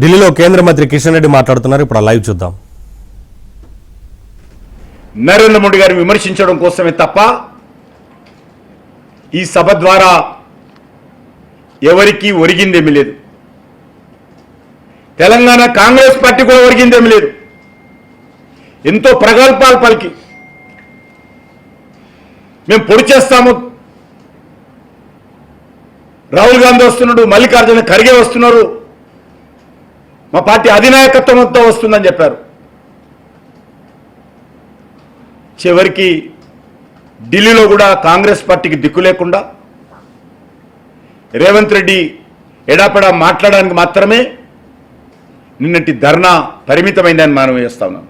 ఢిల్లీలో కేంద్ర మంత్రి కిషన్ రెడ్డి మాట్లాడుతున్నారు. ఇప్పుడు లైవ్ చూద్దాం. నరేంద్ర మోడీ గారిని విమర్శించడం కోసమే తప్ప ఈ సభ ద్వారా ఎవరికి ఒరిగిందేమీ లేదు. తెలంగాణ కాంగ్రెస్ పార్టీ కూడా ఒరిగిందేమీ లేదు. ఎంతో ప్రగల్భాలు పలికి మేము పొడి చేస్తాము, రాహుల్ గాంధీ వస్తున్నాడు, మల్లికార్జున ఖర్గే వస్తున్నారు, మా పార్టీ అధినాయకత్వంతో వస్తుందని చెప్పారు. చివరికి ఢిల్లీలో కూడా కాంగ్రెస్ పార్టీకి దిక్కు లేకుండా రేవంత్ రెడ్డి ఎడాపెడా మాట్లాడడానికి మాత్రమే నిన్నటి ధర్నా పరిమితమైందని మనం వేస్తా ఉన్నాం.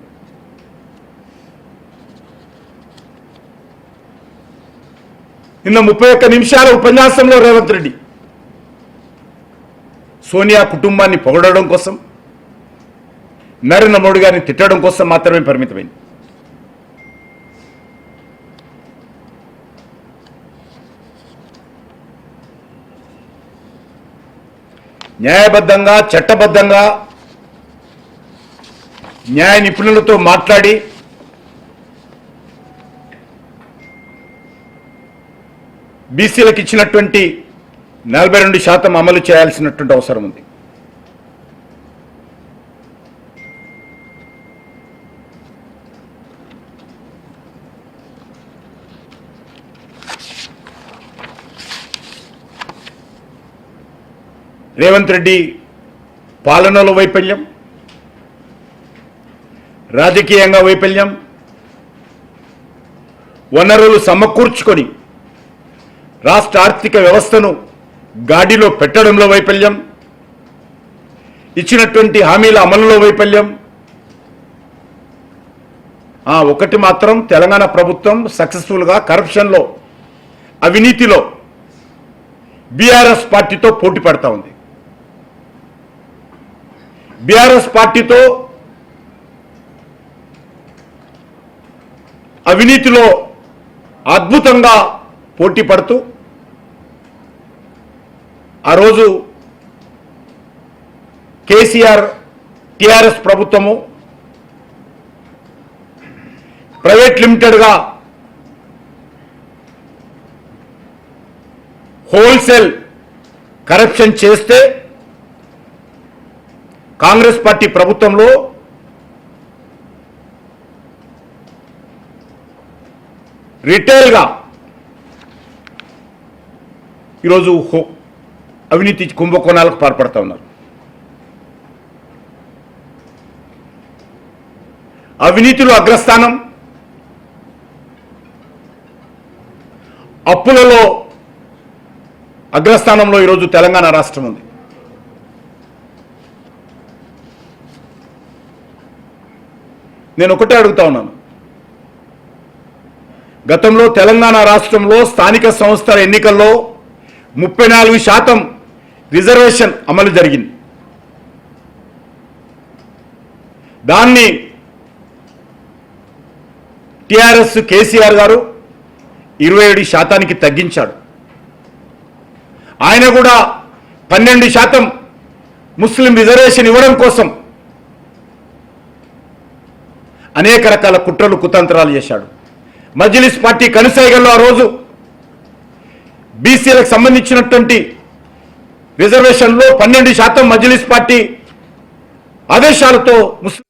నిన్న 31 నిమిషాల ఉపన్యాసంలో రేవంత్ రెడ్డి సోనియా కుటుంబాన్ని పొగడడం కోసం, నరేంద్ర మోడీ గారిని తిట్టడం కోసం మాత్రమే పరిమితమైంది. న్యాయబద్ధంగా, చట్టబద్ధంగా న్యాయ నిపుణులతో మాట్లాడి బీసీలకు ఇచ్చినటువంటి 42% అమలు చేయాల్సినటువంటి అవసరం ఉంది. రేవంత్ రెడ్డి పాలనలో వైఫల్యం, రాజకీయంగా వైఫల్యం, వనరులు సమకూర్చుకొని రాష్ట్ర ఆర్థిక వ్యవస్థను గాడిలో పెట్టడంలో వైఫల్యం, ఇచ్చినటువంటి హామీల అమలులో వైఫల్యం. ఒకటి మాత్రం తెలంగాణ ప్రభుత్వం సక్సెస్ఫుల్గా కరప్షన్లో, అవినీతిలో బీఆర్ఎస్ పార్టీతో పోటీ పడతా ఉంది. బీఆర్ఎస్ పార్టీతో అవినీతిలో అద్భుతంగా పోటీ పడుతూ ఆ రోజు కేసీఆర్ టీఆర్ఎస్ ప్రభుత్వము ప్రైవేట్ లిమిటెడ్గా హోల్సేల్ కరప్షన్ చేస్తే కాంగ్రెస్ పార్టీ ప్రభుత్వంలో రిటైల్గా ఈరోజు అవినీతి కుంభకోణాలకు పాల్పడుతూ ఉన్నారు. అవినీతిలో అగ్రస్థానం, అప్పులలో అగ్రస్థానంలో ఈరోజు తెలంగాణ రాష్ట్రం ఉంది. నేను ఒకటే అడుగుతా ఉన్నాను, గతంలో తెలంగాణ రాష్ట్రంలో స్థానిక సంస్థల ఎన్నికల్లో 34% రిజర్వేషన్ అమలు జరిగింది. దాన్ని టీఆర్ఎస్ కేసీఆర్ గారు 27% తగ్గించాడు. ఆయన కూడా 12% ముస్లిం రిజర్వేషన్ ఇవ్వడం కోసం అనేక రకాల కుట్రలు కుతంత్రాలు చేశాడు. మజ్లిస్ పార్టీ కనుసైగల్లో ఆ రోజు బీసీలకు సంబంధించినటువంటి రిజర్వేషన్లో 12% మజ్లిస్ పార్టీ ఆదేశాలతో ముస్లిం